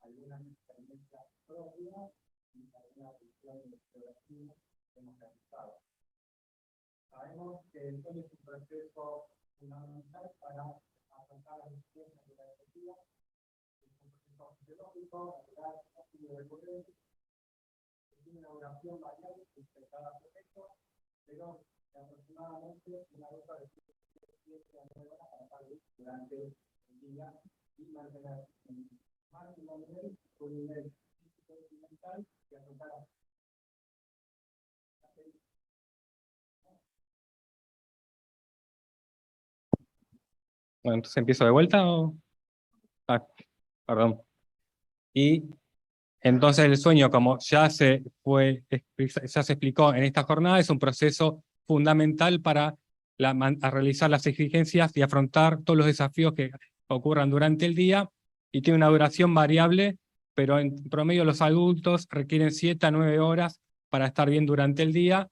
algunas experiencias propias y alguna visión de geografía que hemos realizado. Sabemos que el sueño es un proceso fundamental para afrontar las decisiones de la efectiva. Es un proceso fisiológico, natural, activo y recurrente, que tiene una duración variable entre cada proceso, pero aproximadamente una dosis de 7 a 9 horas para cada vez durante el día y mantener un máximo nivel, un nivel físico y mental y afrontar las. Bueno, entonces empiezo de vuelta o. Perdón. Y entonces el sueño, como ya se explicó en esta jornada, es un proceso fundamental para realizar las exigencias y afrontar todos los desafíos que ocurran durante el día, y tiene una duración variable, pero en promedio los adultos requieren 7 a 9 horas para estar bien durante el día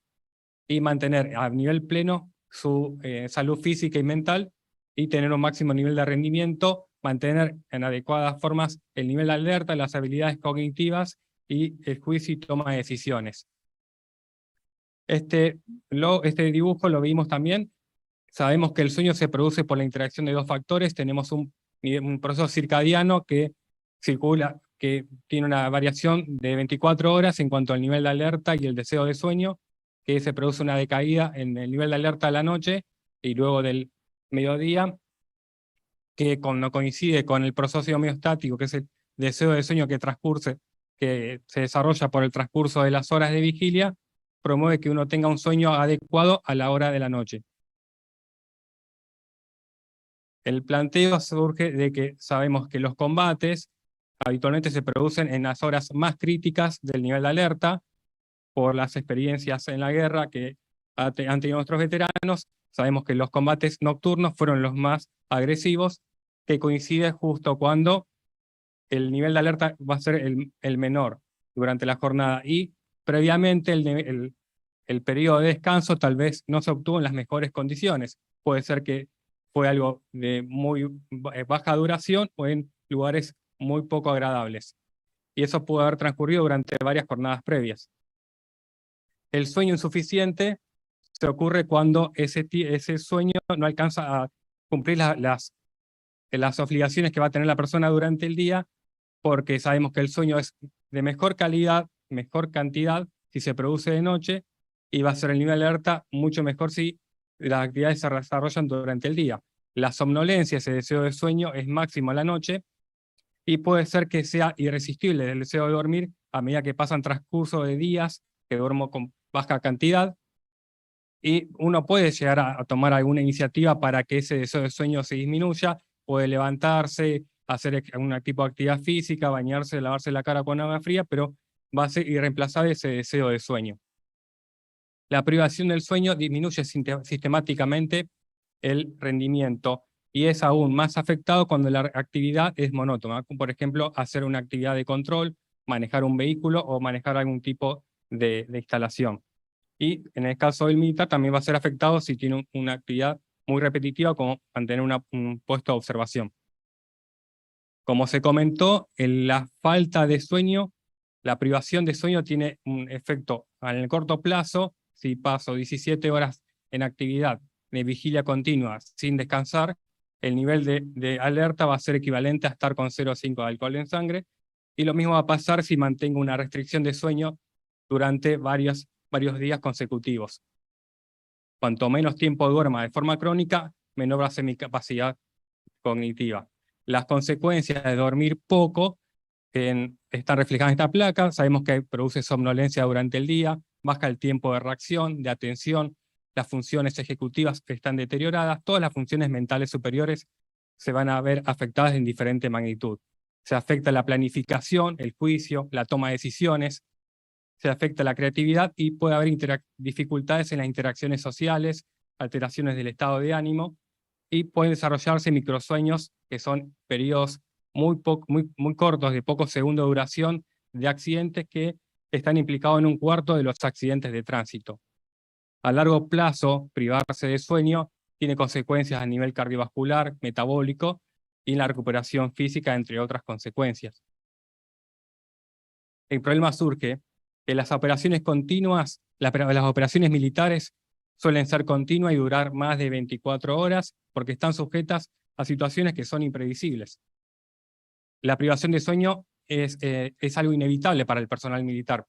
y mantener a nivel pleno su salud física y mental, y tener un máximo nivel de rendimiento, mantener en adecuadas formas el nivel de alerta, las habilidades cognitivas y el juicio y toma de decisiones. Este dibujo lo vimos también. Sabemos que el sueño se produce por la interacción de dos factores. Tenemos un proceso circadiano que circula, que tiene una variación de 24 horas en cuanto al nivel de alerta y el deseo de sueño, que se produce una decaída en el nivel de alerta a la noche y luego del mediodía, que no coincide con el proceso homeostático, que es el deseo de sueño que se desarrolla por el transcurso de las horas de vigilia, promueve que uno tenga un sueño adecuado a la hora de la noche. El planteo surge de que sabemos que los combates habitualmente se producen en las horas más críticas del nivel de alerta, por las experiencias en la guerra que han tenido nuestros veteranos. Sabemos que los combates nocturnos fueron los más agresivos, que coincide justo cuando el nivel de alerta va a ser el menor durante la jornada, y previamente el periodo de descanso tal vez no se obtuvo en las mejores condiciones. Puede ser que fue algo de muy baja duración o en lugares muy poco agradables. Y eso pudo haber transcurrido durante varias jornadas previas. El sueño insuficiente se ocurre cuando ese sueño no alcanza a cumplir las obligaciones que va a tener la persona durante el día, porque sabemos que el sueño es de mejor calidad, mejor cantidad si se produce de noche, y va a ser el nivel de alerta mucho mejor si las actividades se desarrollan durante el día. La somnolencia, ese deseo de sueño, es máximo a la noche, y puede ser que sea irresistible el deseo de dormir a medida que pasan transcurso de días que duermo con baja cantidad, y uno puede llegar a tomar alguna iniciativa para que ese deseo de sueño se disminuya. Puede levantarse, hacer algún tipo de actividad física, bañarse, lavarse la cara con agua fría, pero va a ser irreemplazable ese deseo de sueño. La privación del sueño disminuye sistemáticamente el rendimiento, y es aún más afectado cuando la actividad es monótona, como por ejemplo hacer una actividad de control, manejar un vehículo o manejar algún tipo de instalación. Y en el caso del militar también va a ser afectado si tiene una actividad muy repetitiva, como mantener un puesto de observación. Como se comentó, en la falta de sueño, la privación de sueño tiene un efecto en el corto plazo. Si paso 17 horas en actividad de vigilia continua sin descansar, el nivel de alerta va a ser equivalente a estar con 0,5 de alcohol en sangre, y lo mismo va a pasar si mantengo una restricción de sueño durante varios días consecutivos. Cuanto menos tiempo duerma de forma crónica, menor va a ser mi capacidad cognitiva. Las consecuencias de dormir poco están reflejadas en esta placa. Sabemos que produce somnolencia durante el día, baja el tiempo de reacción, de atención, las funciones ejecutivas que están deterioradas, todas las funciones mentales superiores se van a ver afectadas en diferente magnitud. Se afecta la planificación, el juicio, la toma de decisiones, se afecta la creatividad, y puede haber dificultades en las interacciones sociales, alteraciones del estado de ánimo, y pueden desarrollarse microsueños, que son periodos muy cortos, de pocos segundos de duración, de accidentes que están implicados en 1/4 de los accidentes de tránsito. A largo plazo, privarse de sueño tiene consecuencias a nivel cardiovascular, metabólico y en la recuperación física, entre otras consecuencias. El problema surge que las operaciones continuas, las operaciones militares suelen ser continuas y durar más de 24 horas porque están sujetas a situaciones que son imprevisibles. La privación de sueño es algo inevitable para el personal militar.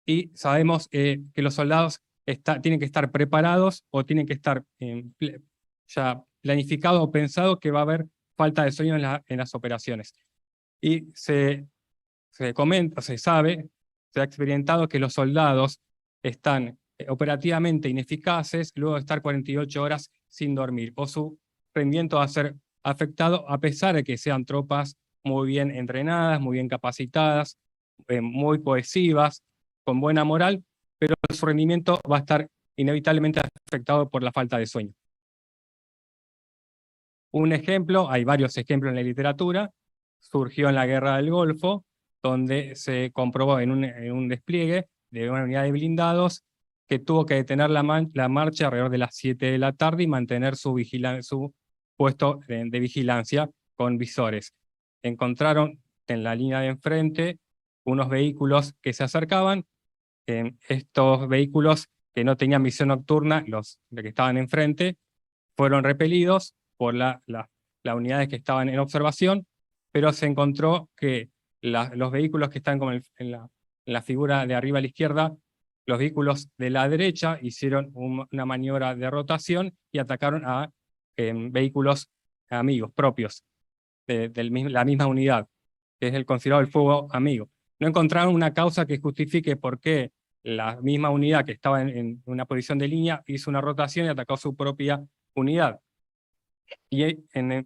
Y sabemos que los soldados tienen que estar preparados o tienen que estar ya planificado o pensado que va a haber falta de sueño en las operaciones. Y se comenta, se sabe, se ha experimentado que los soldados están operativamente ineficaces luego de estar 48 horas sin dormir, o su rendimiento va a ser afectado a pesar de que sean tropas muy bien entrenadas, muy bien capacitadas, muy cohesivas, con buena moral, pero su rendimiento va a estar inevitablemente afectado por la falta de sueño. Un ejemplo, hay varios ejemplos en la literatura, surgió en la Guerra del Golfo, donde se comprobó en un despliegue de una unidad de blindados que tuvo que detener la marcha alrededor de las 7 de la tarde y mantener su puesto de vigilancia con visores. Encontraron en la línea de enfrente unos vehículos que se acercaban. Estos vehículos que no tenían visión nocturna, los de que estaban enfrente, fueron repelidos por las unidades que estaban en observación, pero se encontró que los vehículos que están como en la figura de arriba a la izquierda, los vehículos de la derecha hicieron una maniobra de rotación y atacaron a vehículos amigos propios de la misma unidad, que es el considerado el fuego amigo. No encontraron una causa que justifique por qué la misma unidad que estaba en una posición de línea hizo una rotación y atacó su propia unidad. Y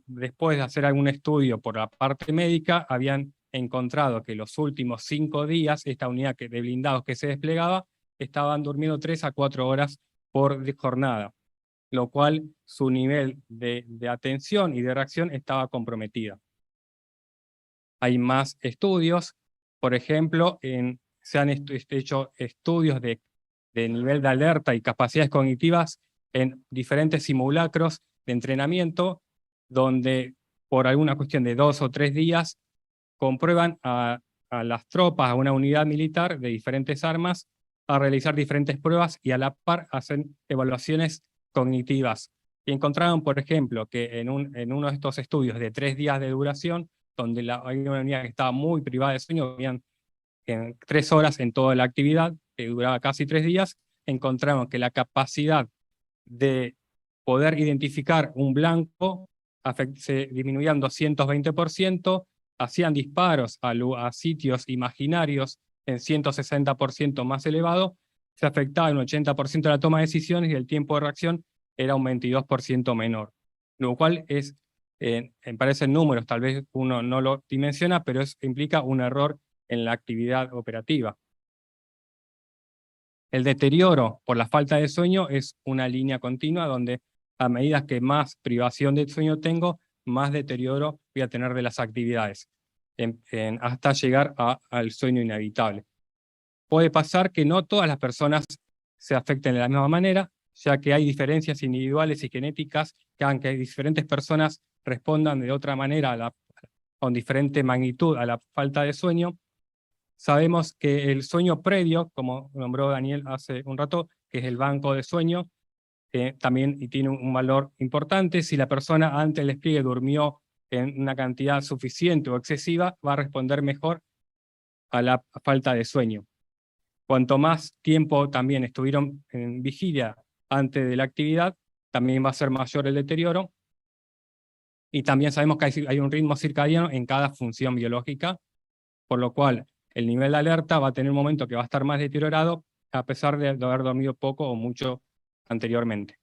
después de hacer algún estudio por la parte médica, habían encontrado que los últimos 5 días, esta unidad de blindados que se desplegaba, estaban durmiendo 3 a 4 horas por jornada, lo cual su nivel de atención y de reacción estaba comprometida. Hay más estudios, por ejemplo, se han hecho estudios de nivel de alerta y capacidades cognitivas en diferentes simulacros de entrenamiento, donde por alguna cuestión de 2 o 3 días comprueban a las tropas, a una unidad militar de diferentes armas, a realizar diferentes pruebas y a la par hacen evaluaciones cognitivas. Y encontraron, por ejemplo, que en uno de estos estudios de 3 días de duración, donde hay una unidad que estaba muy privada de sueño, habían 3 horas en toda la actividad, que duraba casi 3 días, encontraron que la capacidad de poder identificar un blanco se disminuía en 220%, hacían disparos a sitios imaginarios en 160% más elevado, se afectaba en un 80% de la toma de decisiones y el tiempo de reacción era un 22% menor. Lo cual parecen números, tal vez uno no lo dimensiona, pero implica un error en la actividad operativa. El deterioro por la falta de sueño es una línea continua donde a medida que más privación de sueño tengo, más deterioro voy a tener de las actividades, hasta llegar al sueño inevitable. Puede pasar que no todas las personas se afecten de la misma manera, ya que hay diferencias individuales y genéticas que hagan que diferentes personas respondan de otra manera con diferente magnitud a la falta de sueño. Sabemos que el sueño previo, como nombró Daniel hace un rato, que es el banco de sueño, también tiene un valor importante. Si la persona antes del despliegue durmió en una cantidad suficiente o excesiva, va a responder mejor a la falta de sueño. Cuanto más tiempo también estuvieron en vigilia antes de la actividad, también va a ser mayor el deterioro. Y también sabemos que hay un ritmo circadiano en cada función biológica, por lo cual el nivel de alerta va a tener un momento que va a estar más deteriorado, a pesar de haber dormido poco o mucho anteriormente.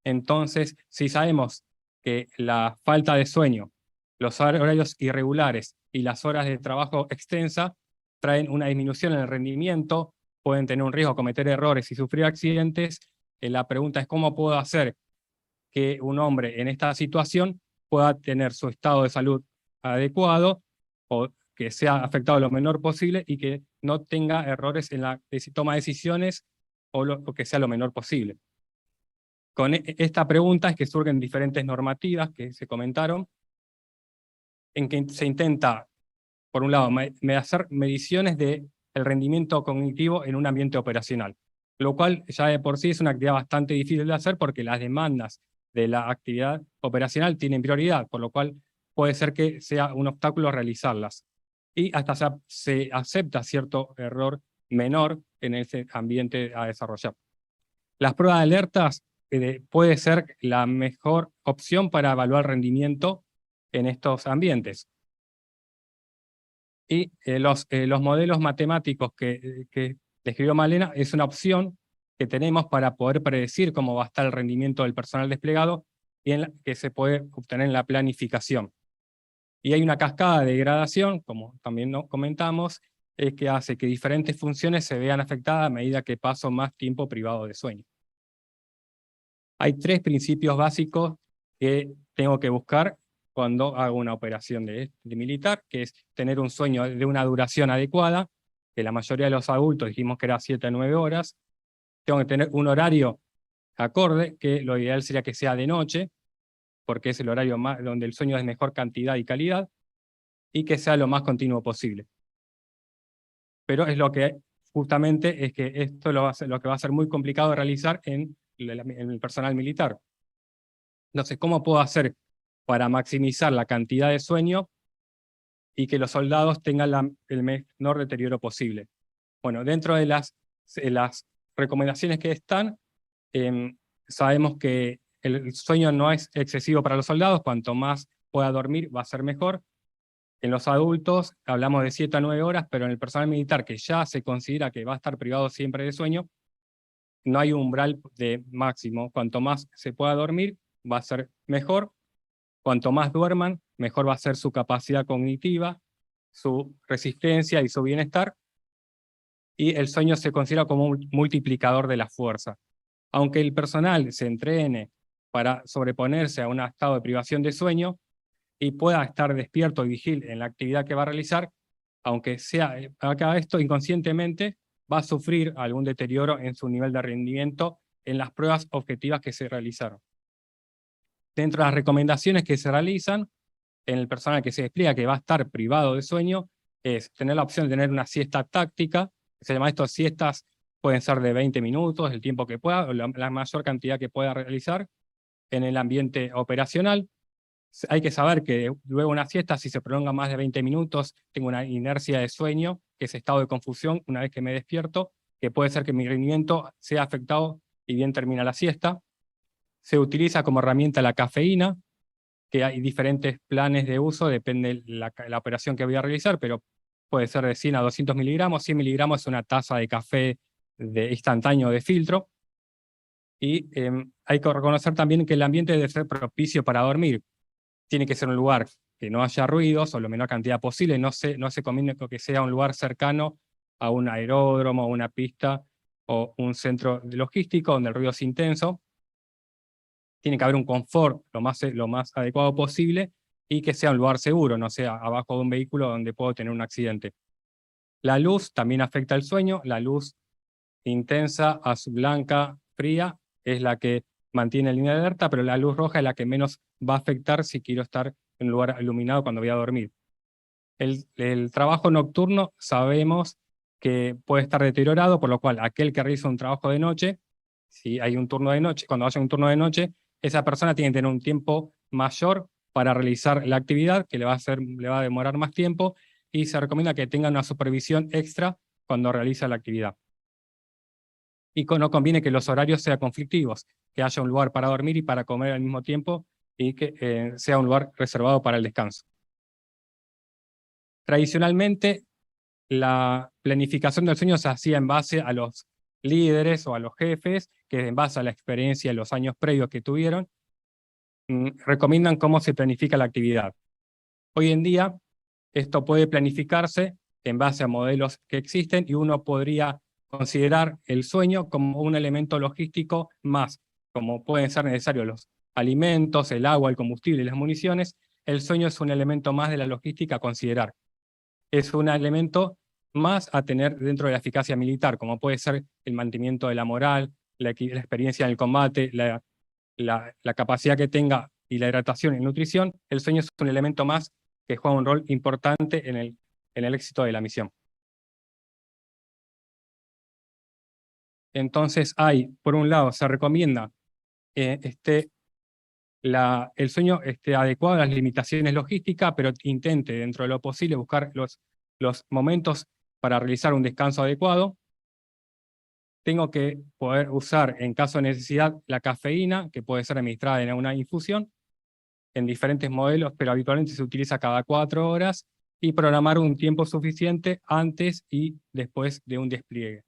Entonces, si sabemos que la falta de sueño, los horarios irregulares y las horas de trabajo extensa traen una disminución en el rendimiento, pueden tener un riesgo de cometer errores y sufrir accidentes, la pregunta es cómo puedo hacer que un hombre en esta situación pueda tener su estado de salud adecuado o que sea afectado lo menor posible y que no tenga errores en la toma de decisiones o que sea lo menor posible. Con esta pregunta es que surgen diferentes normativas que se comentaron, en que se intenta, por un lado, hacer mediciones del rendimiento cognitivo en un ambiente operacional, lo cual ya de por sí es una actividad bastante difícil de hacer porque las demandas de la actividad operacional tienen prioridad, por lo cual puede ser que sea un obstáculo realizarlas. Y hasta se acepta cierto error menor en ese ambiente a desarrollar. Las pruebas de alertas puede ser la mejor opción para evaluar rendimiento en estos ambientes. Y los modelos matemáticos que describió Malena es una opción que tenemos para poder predecir cómo va a estar el rendimiento del personal desplegado y que se puede obtener en la planificación. Y hay una cascada de degradación, como también nos comentamos, que hace que diferentes funciones se vean afectadas a medida que paso más tiempo privado de sueño. Hay 3 principios básicos que tengo que buscar cuando hago una operación de militar, que es tener un sueño de una duración adecuada, que la mayoría de los adultos dijimos que era 7 a 9 horas. Tengo que tener un horario acorde, que lo ideal sería que sea de noche, porque es el horario donde el sueño es de mejor cantidad y calidad, y que sea lo más continuo posible. Pero es lo que justamente es que esto lo que va a ser muy complicado de realizar en el personal militar. Entonces, ¿cómo puedo hacer para maximizar la cantidad de sueño y que los soldados tengan el menor deterioro posible? Bueno, dentro de las recomendaciones que están, sabemos que el sueño no es excesivo para los soldados, cuanto más pueda dormir va a ser mejor. En los adultos hablamos de 7 a 9 horas, pero en el personal militar, que ya se considera que va a estar privado siempre de sueño, no hay un umbral de máximo. Cuanto más se pueda dormir, va a ser mejor. Cuanto más duerman, mejor va a ser su capacidad cognitiva, su resistencia y su bienestar. Y el sueño se considera como un multiplicador de la fuerza. Aunque el personal se entrene para sobreponerse a un estado de privación de sueño y pueda estar despierto y vigil en la actividad que va a realizar, aunque haga esto inconscientemente, va a sufrir algún deterioro en su nivel de rendimiento en las pruebas objetivas que se realizaron. Dentro de las recomendaciones que se realizan, en el personal que se despliega que va a estar privado de sueño, es tener la opción de tener una siesta táctica. Se llama esto siestas, pueden ser de 20 minutos, el tiempo que pueda, o la mayor cantidad que pueda realizar en el ambiente operacional. Hay que saber que luego una siesta, si se prolonga más de 20 minutos, tengo una inercia de sueño, que es estado de confusión una vez que me despierto, que puede ser que mi rendimiento sea afectado y bien termina la siesta. Se utiliza como herramienta la cafeína, que hay diferentes planes de uso, depende de la operación que voy a realizar, pero puede ser de 100 a 200 miligramos. 100 miligramos es una taza de café instantáneo de filtro. Y hay que reconocer también que el ambiente debe ser propicio para dormir. Tiene que ser un lugar que no haya ruidos o la menor cantidad posible. No se conviene que sea un lugar cercano a un aeródromo, una pista o un centro logístico donde el ruido es intenso. Tiene que haber un confort lo más adecuado posible y que sea un lugar seguro, no sea abajo de un vehículo donde puedo tener un accidente. La luz también afecta el sueño. La luz intensa, azul blanca, fría, es la que mantiene la línea de alerta, pero la luz roja es la que menos va a afectar si quiero estar en un lugar iluminado cuando voy a dormir. El trabajo nocturno sabemos que puede estar deteriorado, por lo cual aquel que realiza un trabajo de noche, si hay un turno de noche, cuando haya un turno de noche, esa persona tiene que tener un tiempo mayor para realizar la actividad, que le va a demorar más tiempo, y se recomienda que tenga una supervisión extra cuando realiza la actividad. Y no conviene que los horarios sean conflictivos, que haya un lugar para dormir y para comer al mismo tiempo, y que sea un lugar reservado para el descanso. Tradicionalmente, la planificación del sueño se hacía en base a los líderes o a los jefes, que en base a la experiencia y los años previos que tuvieron, recomiendan cómo se planifica la actividad. Hoy en día, esto puede planificarse en base a modelos que existen y uno podría considerar el sueño como un elemento logístico más, como pueden ser necesarios los alimentos, el agua, el combustible y las municiones. El sueño es un elemento más de la logística a considerar. Es un elemento más a tener dentro de la eficacia militar, como puede ser el mantenimiento de la moral, la experiencia en el combate, la capacidad que tenga y la hidratación y nutrición. El sueño es un elemento más que juega un rol importante en el éxito de la misión. Entonces por un lado, se recomienda el sueño esté adecuado a las limitaciones logísticas, pero intente dentro de lo posible buscar los momentos para realizar un descanso adecuado. Tengo que poder usar, en caso de necesidad, la cafeína, que puede ser administrada en una infusión, en diferentes modelos, pero habitualmente se utiliza cada 4 horas, y programar un tiempo suficiente antes y después de un despliegue.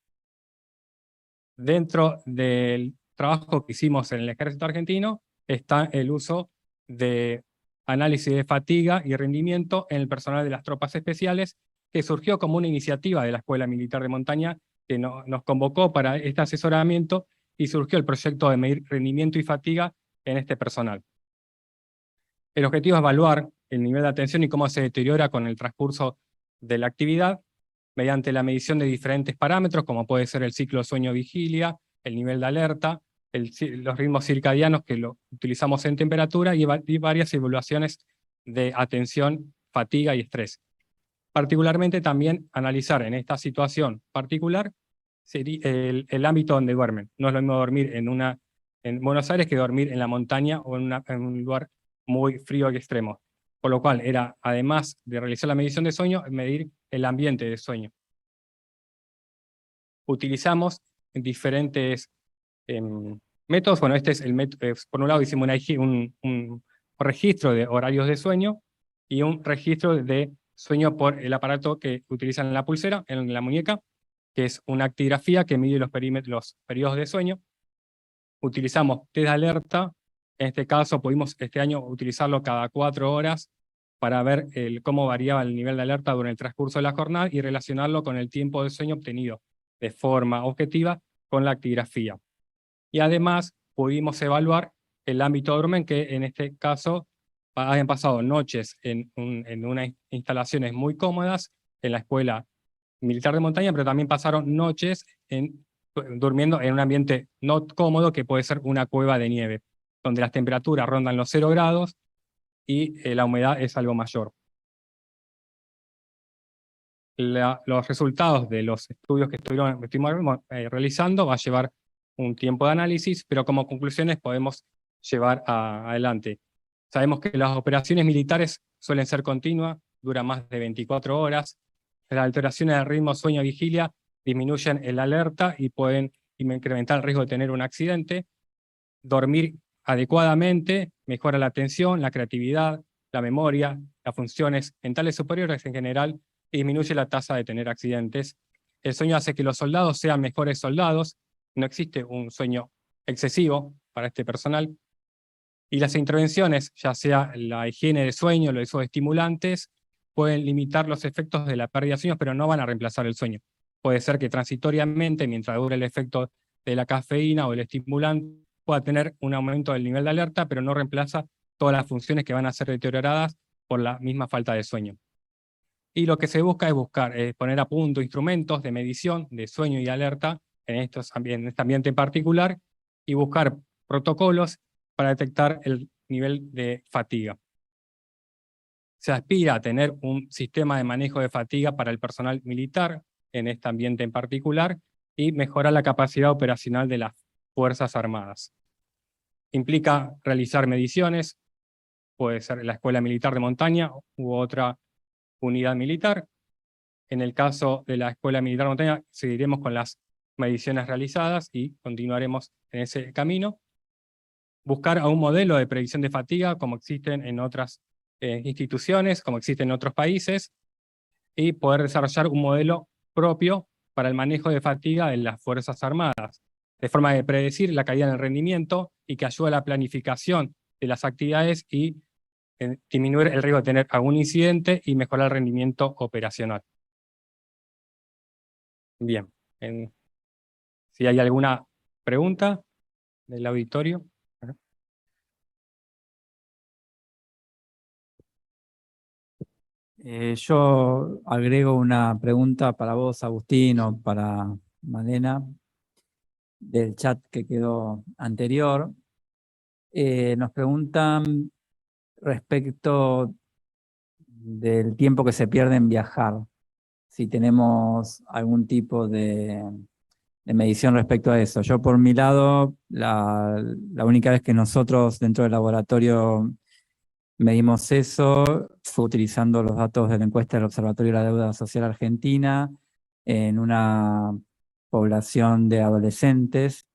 Dentro del trabajo que hicimos en el Ejército Argentino está el uso de análisis de fatiga y rendimiento en el personal de las tropas especiales, que surgió como una iniciativa de la Escuela Militar de Montaña, que nos convocó para este asesoramiento, y surgió el proyecto de medir rendimiento y fatiga en este personal. El objetivo es evaluar el nivel de atención y cómo se deteriora con el transcurso de la actividad, mediante la medición de diferentes parámetros, como puede ser el ciclo sueño-vigilia, el nivel de alerta, los ritmos circadianos que lo utilizamos en temperatura, y varias evaluaciones de atención, fatiga y estrés. Particularmente también analizar en esta situación particular el ámbito donde duermen. No es lo mismo dormir en Buenos Aires que dormir en la montaña o en un lugar muy frío y extremo. Por lo cual era, además de realizar la medición de sueño, medir el ambiente de sueño. Utilizamos diferentes métodos. Bueno, este es el método. Por un lado hicimos un registro de horarios de sueño y un registro de sueño por el aparato que utilizan en la pulsera, en la muñeca, que es una actigrafía que mide los periodos de sueño. Utilizamos test de alerta. En este caso pudimos este año utilizarlo cada 4 horas para ver cómo variaba el nivel de alerta durante el transcurso de la jornada y relacionarlo con el tiempo de sueño obtenido de forma objetiva con la actigrafía. Y además pudimos evaluar el ámbito de dormir, que en este caso hayan pasado noches en unas instalaciones muy cómodas en la Escuela Militar de Montaña, pero también pasaron noches durmiendo en un ambiente no cómodo, que puede ser una cueva de nieve, donde las temperaturas rondan los 0 grados y la humedad es algo mayor. Los resultados de los estudios que estuvimos realizando va a llevar un tiempo de análisis, pero como conclusiones podemos llevar adelante. Sabemos que las operaciones militares suelen ser continuas, duran más de 24 horas. Las alteraciones del ritmo sueño-vigilia disminuyen el alerta y pueden incrementar el riesgo de tener un accidente. Dormir adecuadamente mejora la atención, la creatividad, la memoria, las funciones mentales superiores en general, y disminuye la tasa de tener accidentes. El sueño hace que los soldados sean mejores soldados. No existe un sueño excesivo para este personal. Y las intervenciones, ya sea la higiene de sueño, los usos de estimulantes, pueden limitar los efectos de la pérdida de sueños, pero no van a reemplazar el sueño. Puede ser que transitoriamente, mientras dure el efecto de la cafeína o el estimulante, pueda tener un aumento del nivel de alerta, pero no reemplaza todas las funciones que van a ser deterioradas por la misma falta de sueño. Y lo que se busca es poner a punto instrumentos de medición de sueño y alerta en este ambiente en particular, y buscar protocolos para detectar el nivel de fatiga. Se aspira a tener un sistema de manejo de fatiga para el personal militar en este ambiente en particular, y mejorar la capacidad operacional de las Fuerzas Armadas. Implica realizar mediciones, puede ser la Escuela Militar de Montaña u otra unidad militar. En el caso de la Escuela Militar de Montaña, seguiremos con las mediciones realizadas y continuaremos en ese camino. Buscar a un modelo de predicción de fatiga como existen en otras instituciones, como existen en otros países, y poder desarrollar un modelo propio para el manejo de fatiga de las Fuerzas Armadas, de forma de predecir la caída en el rendimiento y que ayude a la planificación de las actividades y disminuir el riesgo de tener algún incidente y mejorar el rendimiento operacional. Bien, si hay alguna pregunta del auditorio. Yo agrego una pregunta para vos, Agustín, o para Malena, del chat que quedó anterior. Nos preguntan respecto del tiempo que se pierde en viajar, si tenemos algún tipo de medición respecto a eso. Yo por mi lado, la única vez que nosotros dentro del laboratorio medimos eso fue utilizando los datos de la encuesta del Observatorio de la Deuda Social Argentina en una población de adolescentes,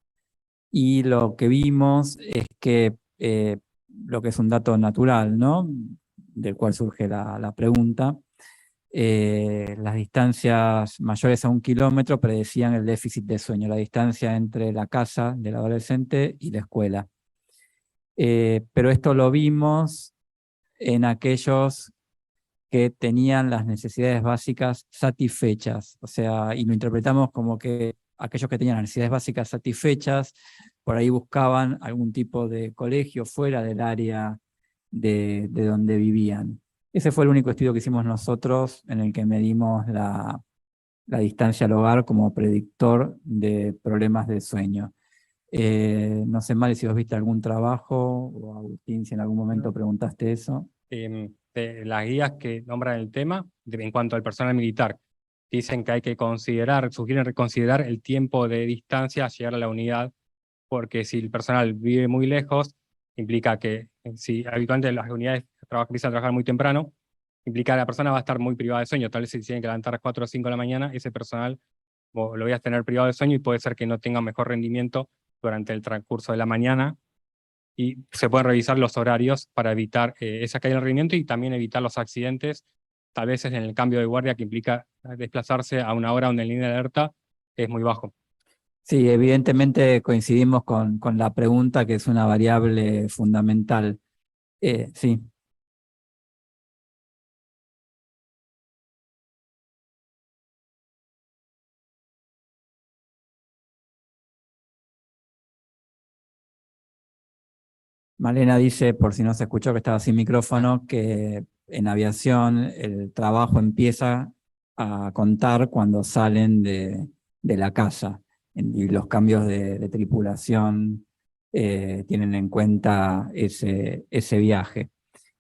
y lo que vimos es que lo que es un dato natural, ¿no? Del cual surge la pregunta, las distancias mayores a 1 kilómetro predecían el déficit de sueño, la distancia entre la casa del adolescente y la escuela. Pero esto lo vimos en aquellos que tenían las necesidades básicas satisfechas, o sea, y lo interpretamos como que aquellos que tenían las necesidades básicas satisfechas, por ahí buscaban algún tipo de colegio fuera del área de donde vivían. Ese fue el único estudio que hicimos nosotros en el que medimos la distancia al hogar como predictor de problemas de sueño. No sé, Mari, si vos viste algún trabajo, o Agustín, si en algún momento preguntaste eso. De las guías que nombran el tema, en cuanto al personal militar, dicen que hay que sugieren reconsiderar el tiempo de distancia a llegar a la unidad, porque si el personal vive muy lejos, implica que si habitualmente las unidades empiezan a trabajar muy temprano, implica que la persona va a estar muy privada de sueño. Tal vez si tienen que levantar a las 4 o 5 de la mañana, ese personal lo voy a tener privado de sueño y puede ser que no tenga mejor rendimiento durante el transcurso de la mañana, y se pueden revisar los horarios para evitar esa caída en rendimiento y también evitar los accidentes, tal vez en el cambio de guardia que implica desplazarse a una hora donde el nivel de alerta es muy bajo. Sí, evidentemente coincidimos con la pregunta, que es una variable fundamental. Sí. Malena dice, por si no se escuchó, que estaba sin micrófono, que en aviación el trabajo empieza a contar cuando salen de la casa, y los cambios de tripulación tienen en cuenta ese viaje.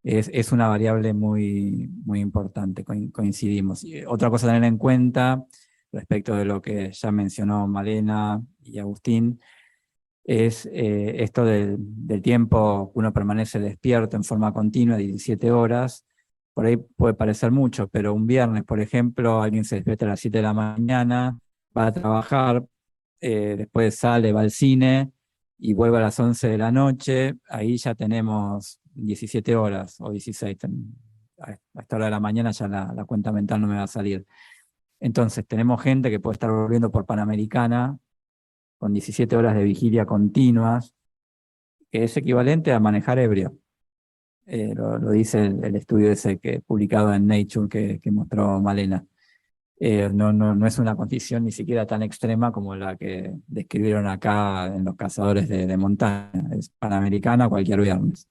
Es una variable muy, muy importante, coincidimos. Y otra cosa a tener en cuenta respecto de lo que ya mencionó Malena y Agustín, es esto del tiempo que uno permanece despierto en forma continua, 17 horas. Por ahí puede parecer mucho, pero un viernes, por ejemplo, alguien se despierta a las 7 de la mañana, va a trabajar, después sale, va al cine y vuelve a las 11 de la noche, ahí ya tenemos 17 horas o 16. A esta hora de la mañana ya la cuenta mental no me va a salir. Entonces tenemos gente que puede estar volviendo por Panamericana con 17 horas de vigilia continuas, que es equivalente a manejar ebrio. Lo dice el estudio ese publicado en Nature que mostró Malena. No es una condición ni siquiera tan extrema como la que describieron acá en los cazadores de montaña. Es Panamericana cualquier viernes.